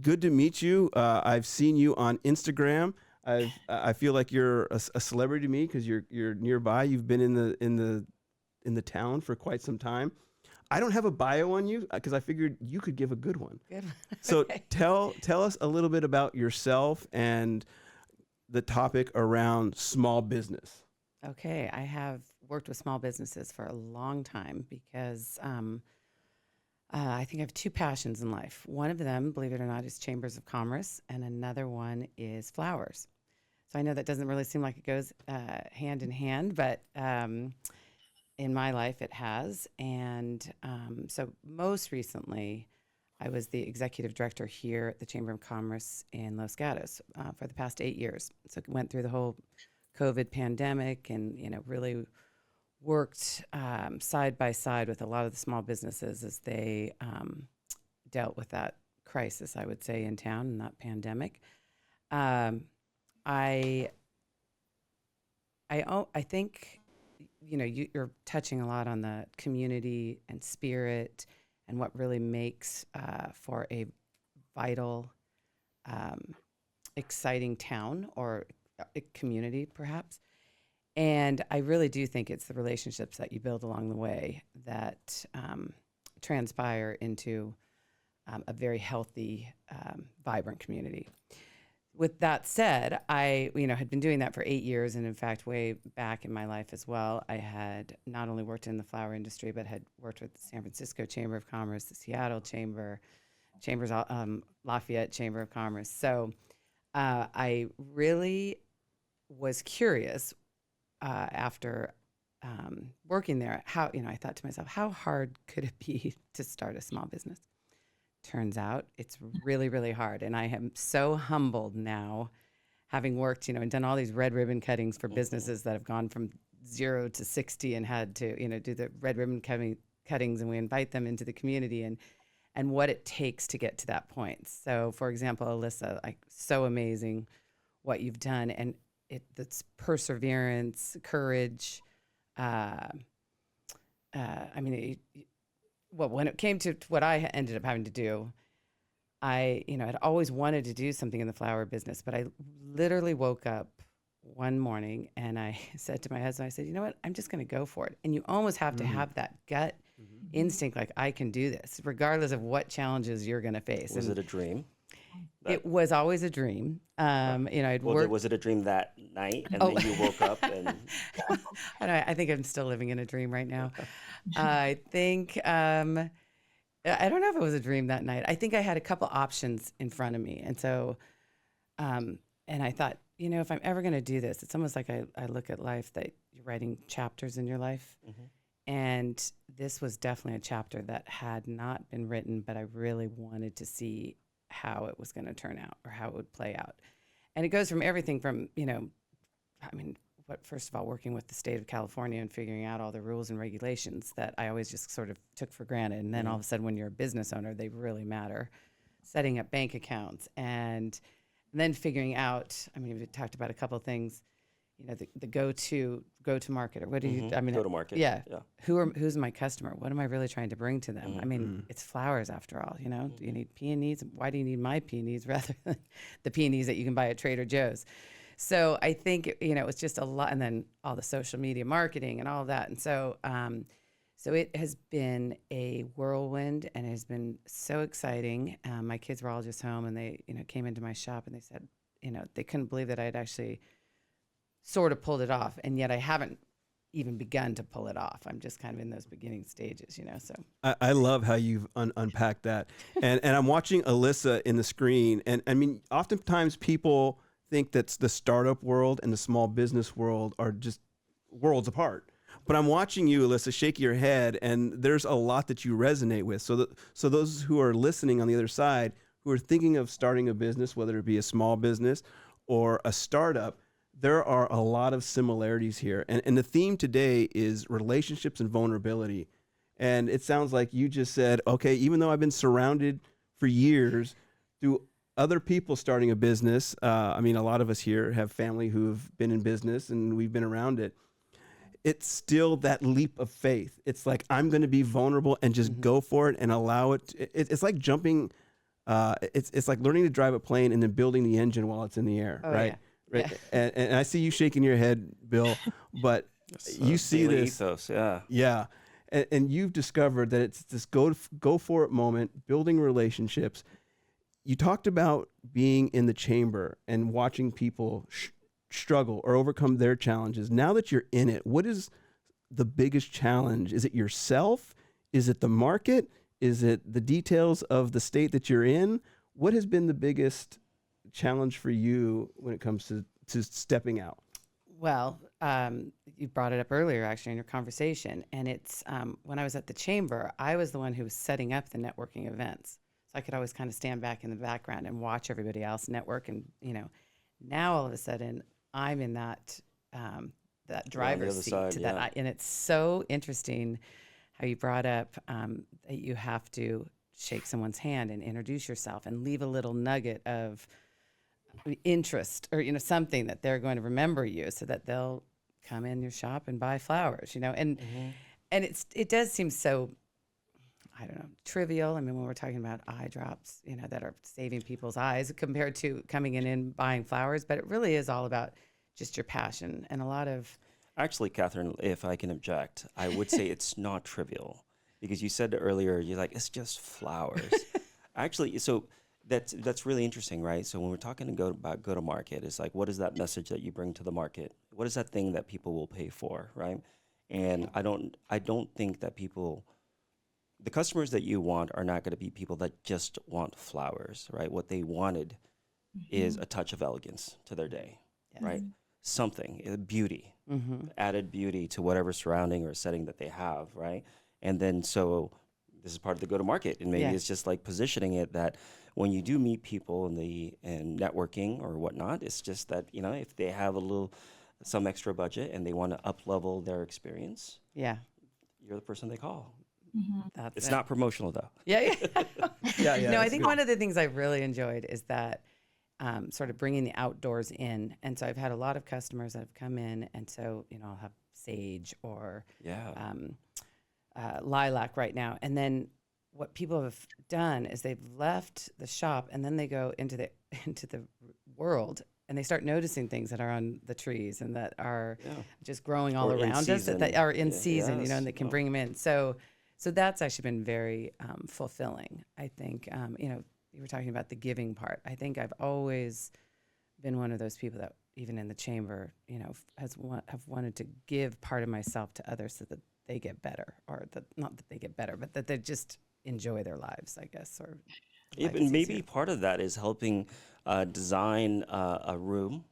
Good to meet you. I've seen you on Instagram. I feel like you're a celebrity to me because you're nearby. You've been in the town for quite some time. I don't have a bio on you because I figured you could give a good one. Good. So Okay. tell us a little bit about yourself and the topic around small business. Okay, I have worked with small businesses for a long time because I think I have two passions in life. One of them, believe it or not, is chambers of commerce, and another one is flowers. So I know that doesn't really seem like it goes hand in hand, but in my life it has. And so most recently, I was the executive director here at the Chamber of Commerce in Los Gatos for the past 8 years. So went through the whole COVID pandemic and, really worked side by side with a lot of the small businesses as they dealt with that crisis, I would say, in town and that pandemic. I think, you're touching a lot on the community and spirit and what really makes for a vital, exciting town or a community, perhaps. And I really do think it's the relationships that you build along the way that transpire into a very healthy, vibrant community. With that said, I had been doing that for 8 years, and in fact, way back in my life as well, I had not only worked in the flower industry, but had worked with the San Francisco Chamber of Commerce, the Seattle Chambers, Lafayette Chamber of Commerce. So I really was curious after working there, how I thought to myself, how hard could it be to start a small business? Turns out it's really, really hard. And I am so humbled now, having worked, and done all these red ribbon cuttings for businesses that have gone from 0 to 60 and had to, do the red ribbon cuttings, and we invite them into the community and what it takes to get to that point. So, for example, Allisa, so amazing what you've done. And it's perseverance, courage. When it came to what I ended up having to do, I had always wanted to do something in the flower business, but I literally woke up one morning and I said to my husband, I said, you know what, I'm just going to go for it. And you almost have to have that gut instinct, like I can do this, regardless of what challenges you're going to face. Was it a dream? It was always a dream. Was it a dream that night, and then you woke up and? I think I'm still living in a dream right now. I think I don't know if it was a dream that night. I think I had a couple options in front of me, and so, and I thought, if I'm ever going to do this, it's almost like I look at life that you're writing chapters in your life, and this was definitely a chapter that had not been written, but I really wanted to see how it was going to turn out or how it would play out. And it goes from everything from, first of all, working with the state of California and figuring out all the rules and regulations that I always just sort of took for granted. And then all of a sudden, when you're a business owner, they really matter. Setting up bank accounts and then figuring out, we talked about a couple of things, the go-to market, or what do you, go to market. Yeah. Who's my customer? What am I really trying to bring to them? It's flowers after all, Do you need peonies? Why do you need my peonies rather than the peonies that you can buy at Trader Joe's? So I think, it was just a lot, and then all the social media marketing and all of that. And so, so it has been a whirlwind, and it has been so exciting. My kids were all just home, and they, came into my shop, and they said, they couldn't believe that I had actually sort of pulled it off, and yet I haven't even begun to pull it off. I'm just kind of in those beginning stages, so. I love how you've unpacked that. And I'm watching Allisa in the screen, and oftentimes people think that the startup world and the small business world are just worlds apart. But I'm watching you, Allisa, shake your head, and there's a lot that you resonate with. So those who are listening on the other side, who are thinking of starting a business, whether it be a small business or a startup, there are a lot of similarities here. And the theme today is relationships and vulnerability. And it sounds like you just said, okay, even though I've been surrounded for years through other people starting a business, a lot of us here have family who have been in business and we've been around it. It's still that leap of faith. It's like, I'm going to be vulnerable and just go for it and allow it. It's like jumping. It's like learning to drive a plane and then building the engine while it's in the air, right? Yeah. Right. Yeah. And I see you shaking your head, Bill, but you see this. Ethos, yeah. And you've discovered that it's this go for it moment, building relationships. You talked about being in the chamber and watching people struggle or overcome their challenges. Now that you're in it, what is the biggest challenge? Is it yourself? Is it the market? Is it the details of the state that you're in? What has been the biggest challenge for you when it comes to stepping out? Well, you brought it up earlier, actually, in your conversation. And it's when I was at the chamber, I was the one who was setting up the networking events. So I could always kind of stand back in the background and watch everybody else network. And, now all of a sudden I'm in that driver's seat side, to yeah. that. And it's so interesting how you brought up that you have to shake someone's hand and introduce yourself and leave a little nugget of interest or something that they're going to remember you, so that they'll come in your shop and buy flowers, and it does seem so, I don't know, trivial. I mean, when we're talking about eye drops, that are saving people's eyes compared to coming in and buying flowers, but it really is all about just your passion. And a lot of Actually, Catherine, if I can object, I would say it's not trivial, because you said earlier, you're like, it's just flowers. Actually, so that's really interesting, right? So when we're talking about go to market, it's like, what is that message that you bring to the market? What is that thing that people will pay for, right? And I don't think that the customers that you want are not going to be people that just want flowers, right? What they wanted is a touch of elegance to their day, right? Something, beauty, added beauty to whatever surrounding or setting that they have, right? And then so this is part of the go-to-market, and maybe it's just like positioning it that when you do meet people in networking or whatnot, it's just that, if they have some extra budget and they want to up-level their experience, you're the person they call. It's not promotional though. Yeah. No, I think good. one of the things I've really enjoyed is that sort of bringing the outdoors in. And so I've had a lot of customers that have come in, and so, I'll have sage or lilac right now. And then what people have done is they've left the shop and then they go into the world and they start noticing things that are on the trees and that are just growing all around us, that are in season, and they can bring them in. So that's actually been very fulfilling. I think, you were talking about the giving part. I think I've always been one of those people that, even in the chamber, have wanted to give part of myself to others so that they get better, or not that they get better, but that they just enjoy their lives, I guess. Or even maybe part of that is helping design a room,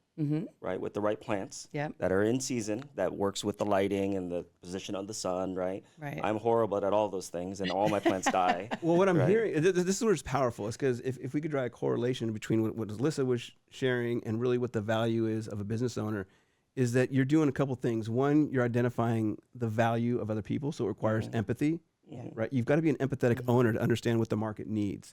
right, with the right plants that are in season, that works with the lighting and the position of the sun, right? I'm horrible at all those things, and all my plants die. Well, what I'm hearing, this is where it's powerful, is because if we could draw a correlation between what Allisa was sharing and really what the value is of a business owner, is that you're doing a couple things. One, you're identifying the value of other people, so it requires empathy. Right, you've got to be an empathetic owner to understand what the market needs.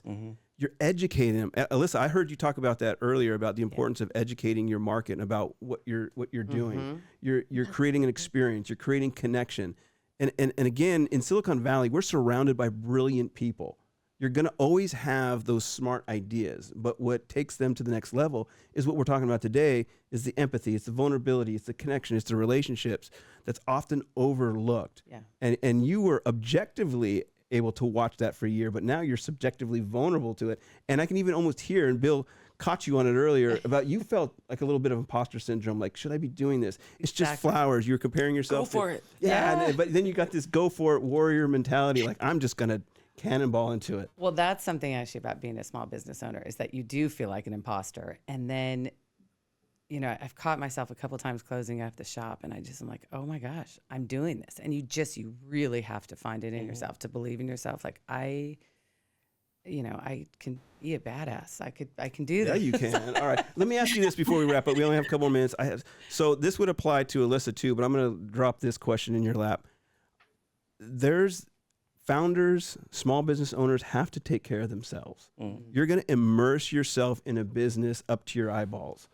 You're educating them. Allisa, I heard you talk about that earlier, about the importance of educating your market and about what you're doing. You're creating an experience. You're creating connection. And again, in Silicon Valley, we're surrounded by brilliant people. You're going to always have those smart ideas, but what takes them to the next level is what we're talking about today, is the empathy, it's the vulnerability, it's the connection, it's the relationships that's often overlooked. And you were objectively able to watch that for a year, but now you're subjectively vulnerable to it. And I can even almost hear, and Bill caught you on it earlier, about you felt like a little bit of imposter syndrome, like, should I be doing this? It's just flowers. You're comparing yourself. Go for it. But then you got this go for it warrior mentality, like, I'm just going to cannonball into it. Well, that's something actually about being a small business owner, is that you do feel like an imposter. And then, I've caught myself a couple times closing up the shop, and I'm like, oh my gosh, I'm doing this. And you really have to find it in yourself, to believe in yourself. Like, I can be a badass. I can do this. Yeah, you can. All right. Let me ask you this before we wrap up. We only have a couple more minutes. So this would apply to Allisa too, but I'm going to drop this question in your lap. There's founders, small business owners have to take care of themselves. You're going to immerse yourself in a business up to your eyeballs.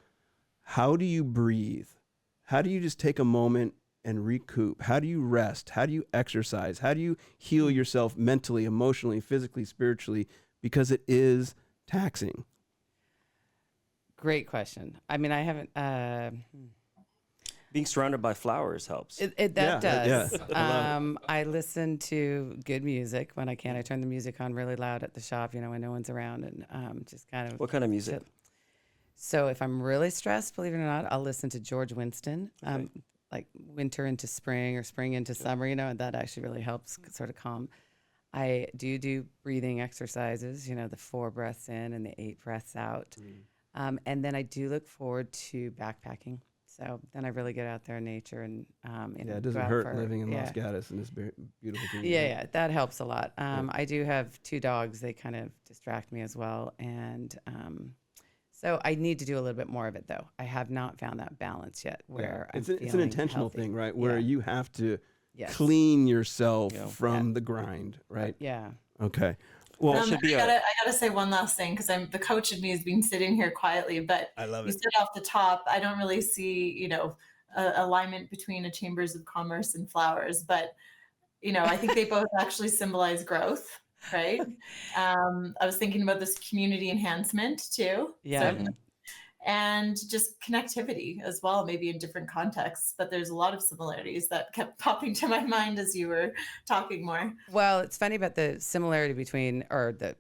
How do you breathe? How do you just take a moment and recoup? How do you rest? How do you exercise? How do you heal yourself mentally, emotionally, physically, spiritually? Because it is taxing. Great question. I mean, I haven't... Being surrounded by flowers helps. That does. I listen to good music when I can. I turn the music on really loud at the shop, when no one's around, and just kind of... What kind of music? So if I'm really stressed, believe it or not, I'll listen to George Winston, like winter into spring or spring into summer, and that actually really helps sort of calm. I do breathing exercises, the 4 breaths in and the 8 breaths out. And then I do look forward to backpacking. So then I really get out there in nature and it doesn't hurt living in Los Gatos in this beautiful community. Yeah, that helps a lot. I do have 2 dogs. They kind of distract me as well. And so I need to do a little bit more of it, though. I have not found that balance yet where it's an intentional healthy. thing, right? Where you have to clean yourself from the grind, right? Yeah. Okay. Well, I gotta say one last thing, because the coach in me has been sitting here quietly, but I love you it. said off the top, I don't really see, alignment between a chambers of commerce and flowers, but I think they both actually symbolize growth, right? I was thinking about this community enhancement too. Yeah. And just connectivity as well, maybe in different contexts. But there's a lot of similarities that kept popping to my mind as you were talking more. Well, it's funny about the similarity between, or the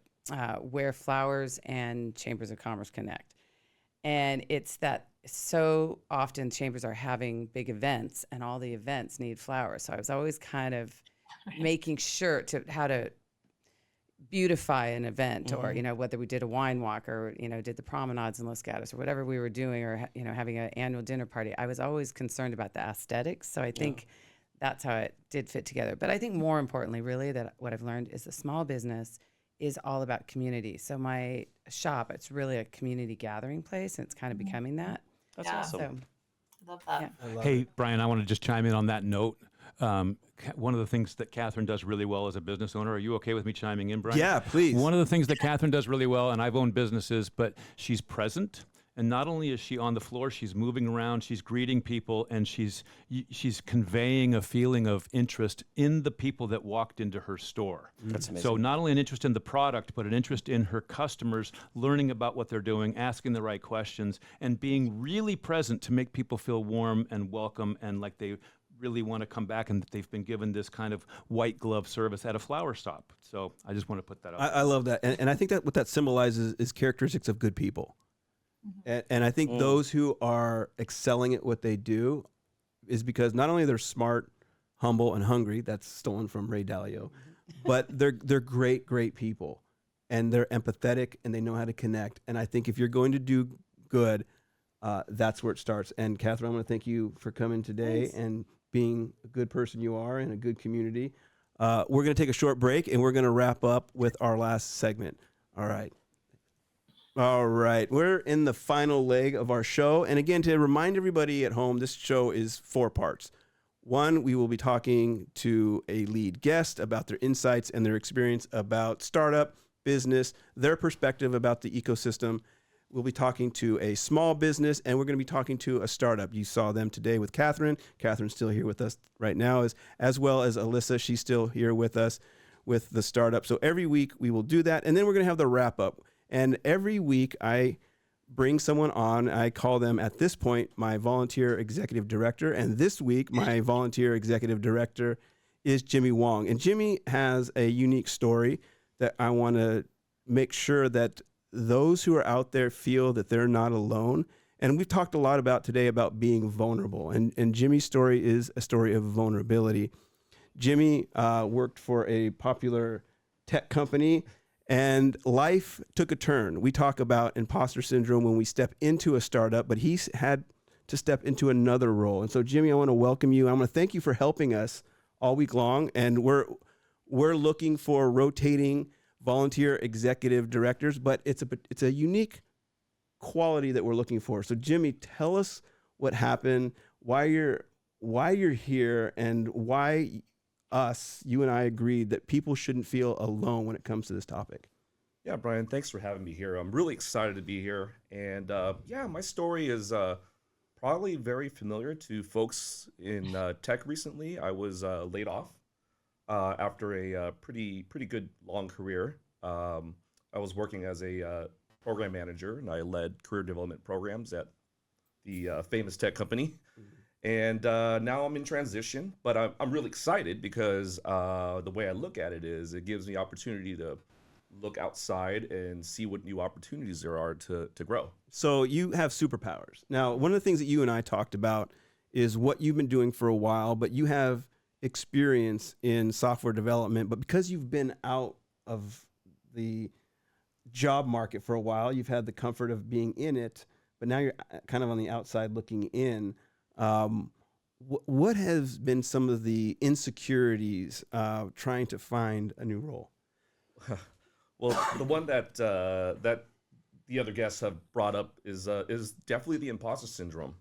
where flowers and chambers of commerce connect. And it's that so often chambers are having big events and all the events need flowers. So I was always kind of making sure how to beautify an event, or whether we did a wine walk or did the promenades in Los Gatos or whatever we were doing, or having an annual dinner party. I was always concerned about the aesthetics, so I think that's how it did fit together. But I think more importantly, really, that what I've learned is the small business is all about community. So my shop, it's really a community gathering place, and it's kind of becoming that. That's awesome. So, Love that. Yeah. Hey, Brian, I want to just chime in on that note. One of the things that Catherine does really well as a business owner, are you okay with me chiming in, Brian? Yeah, please. One of the things that Catherine does really well, and I've owned businesses, but she's present. And not only is she on the floor, she's moving around, she's greeting people, and she's conveying a feeling of interest in the people that walked into her store. That's amazing. So not only an interest in the product, but an interest in her customers, learning about what they're doing, asking the right questions, and being really present to make people feel warm and welcome and like they really want to come back, and that they've been given this kind of white glove service at a flower stop. So I just want to put that out. I love that. And I think that what that symbolizes is characteristics of good people. And I think those who are excelling at what they do is because not only they're smart, humble, and hungry, that's stolen from Ray Dalio, but they're great, great people. And they're empathetic, and they know how to connect. And I think if you're going to do good, that's where it starts. And Catherine, I want to thank you for coming today and being a good person you are in a good community. We're going to take a short break, and we're going to wrap up with our last segment. All right. We're in the final leg of our show. And again, to remind everybody at home, this show is 4 parts. 1, we will be talking to a lead guest about their insights and their experience about startup, business, their perspective about the ecosystem. We'll be talking to a small business, and we're going to be talking to a startup. You saw them today with Catherine. Catherine's still here with us right now, as well as Allisa. She's still here with us with the startup. So every week we will do that, and then we're going to have the wrap up. And every week I bring someone on. I call them, at this point, my volunteer executive director. And this week, my volunteer executive director is Jimmy Wong. And Jimmy has a unique story that I want to make sure that those who are out there feel that they're not alone. And we've talked a lot about today about being vulnerable. And Jimmy's story is a story of vulnerability. Jimmy worked for a popular tech company, and life took a turn. We talk about imposter syndrome when we step into a startup, but he's had to step into another role. And so, Jimmy, I want to welcome you. I want to thank you for helping us all week long. And we're looking for rotating volunteer executive directors, but it's a unique quality that we're looking for. So, Jimmy, tell us what happened, why you're here, and why you and I agreed that people shouldn't feel alone when it comes to this topic. Yeah, Brian, thanks for having me here. I'm really excited to be here. And my story is probably very familiar to folks in tech recently. I was laid off after a pretty good long career. I was working as a program manager, and I led career development programs at the famous tech company. And now I'm in transition, but I'm really excited because the way I look at it is it gives me opportunity to look outside and see what new opportunities there are to grow. So you have superpowers. Now, one of the things that you and I talked about is what you've been doing for a while, but you have experience in software development. But because you've been out of the job market for a while, you've had the comfort of being in it, but now you're kind of on the outside looking in. What has been some of the insecurities trying to find a new role? Well, the one that that the other guests have brought up is definitely the imposter syndrome.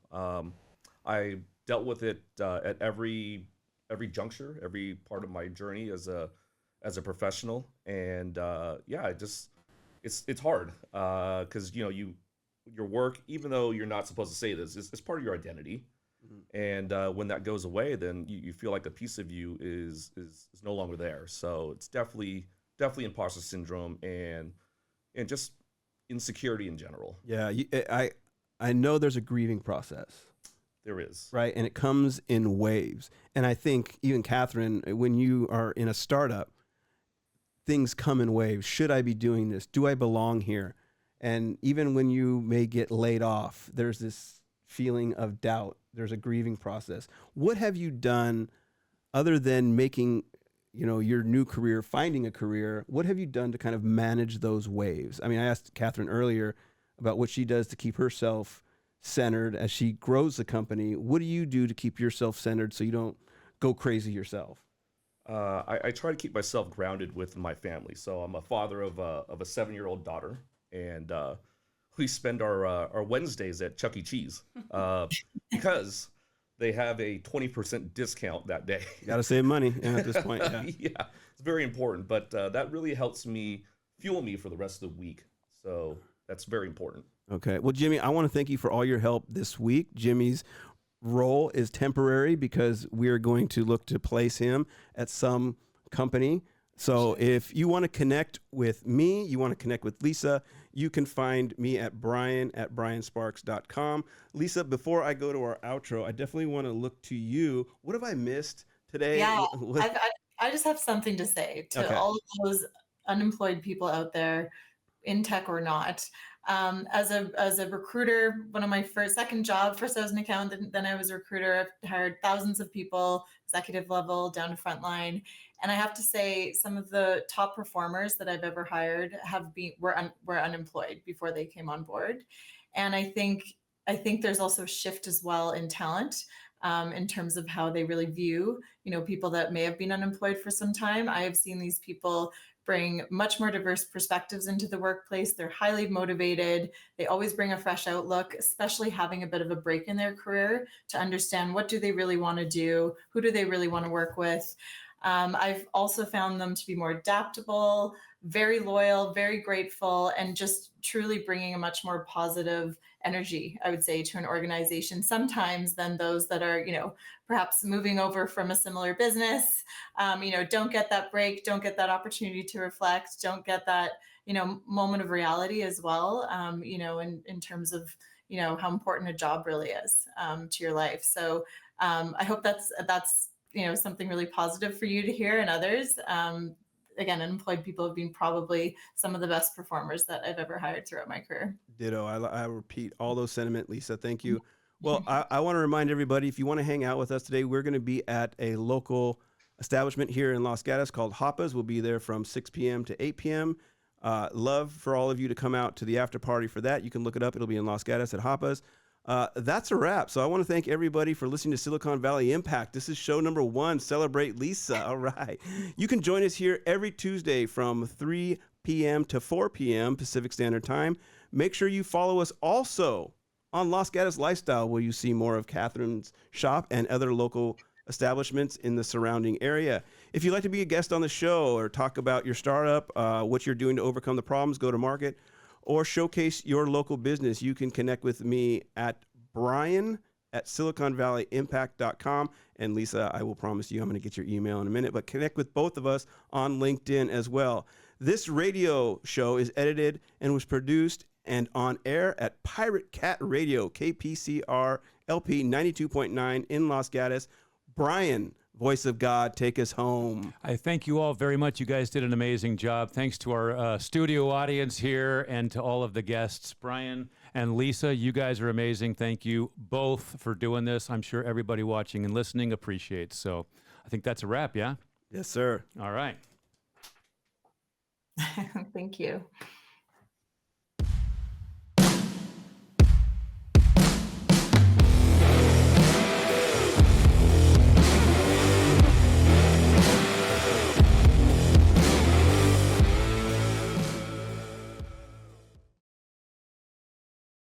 I dealt with it at every juncture, every part of my journey as a professional, and it's hard because your work, even though you're not supposed to say this, it's part of your identity. And when that goes away, then you feel like a piece of you is no longer there. So it's definitely imposter syndrome and just insecurity in general. Yeah, I know there's a grieving process. There is. Right, and it comes in waves. And I think even Catherine, when you are in a startup, things come in waves. Should I be doing this? Do I belong here? And even when you may get laid off, there's this feeling of doubt. There's a grieving process. What have you done other than making, your new career, finding a career? What have you done to kind of manage those waves? I mean, I asked Catherine earlier about what she does to keep herself centered as she grows the company. What do you do to keep yourself centered so you don't go crazy yourself? I try to keep myself grounded with my family. So I'm a father of a 7-year-old daughter, and we spend our Wednesdays at Chuck E. Cheese because they have a 20% discount that day. You got to save money at this point. Yeah. Yeah, it's very important, but that really helps me fuel me for the rest of the week. So that's very important. Okay. Well, Jimmy, I want to thank you for all your help this week. Jimmy's role is temporary because we are going to look to place him at some company. So if you want to connect with me, you want to connect with Lisa, you can find me at brian@briansparks.com. Lisa, before I go to our outro, I definitely want to look to you. What have I missed today? Yeah, I just have something to say to all of those unemployed people out there, in tech or not. As a recruiter, one of my second job, first I was an accountant, then I was a recruiter. I've hired thousands of people, executive level down to frontline. And I have to say, some of the top performers that I've ever hired were unemployed before they came on board. And I think there's also a shift as well in talent, in terms of how they really view, people that may have been unemployed for some time. I have seen these people bring much more diverse perspectives into the workplace. They're highly motivated. They always bring a fresh outlook, especially having a bit of a break in their career to understand what do they really want to do, who do they really want to work with. I've also found them to be more adaptable, very loyal, very grateful, and just truly bringing a much more positive energy, I would say, to an organization sometimes than those that are, perhaps moving over from a similar business, don't get that break, don't get that opportunity to reflect, don't get that, moment of reality as well, in terms of, how important a job really is to your life. So I hope that's something really positive for you to hear and others. Again, unemployed people have been probably some of the best performers that I've ever hired throughout my career. Ditto. I repeat all those sentiments, Lisa. Thank you. Well, I want to remind everybody, if you want to hang out with us today, we're going to be at a local establishment here in Los Gatos called Hoppes. We'll be there from 6 p.m. to 8 p.m. Love for all of you to come out to the after party for that. You can look it up. It'll be in Los Gatos at Hoppes. That's a wrap. So I want to thank everybody for listening to Silicon Valley Impact. This is show number 1. Celebrate Lisa. All right. You can join us here every Tuesday from 3 p.m. to 4 p.m. Pacific Standard Time. Make sure you follow us also on Los Gatos Lifestyle, where you see more of Catherine's shop and other local establishments in the surrounding area. If you'd like to be a guest on the show or talk about your startup, what you're doing to overcome the problems, go to market, or showcase your local business, you can connect with me at brian@siliconvalleyimpact.com. And Lisa, I will promise you I'm going to get your email in a minute, but connect with both of us on LinkedIn as well. This radio show is edited and was produced and on air at Pirate Cat Radio, KPCR LP 92.9 in Los Gatos. Brian Voice of God, take us home. I thank you all very much. You guys did an amazing job. Thanks to our studio audience here and to all of the guests. Brian and Lisa, you guys are amazing. Thank you both for doing this. I'm sure everybody watching and listening appreciates. So I think that's a wrap, yeah? Yes, sir. All right. Thank you.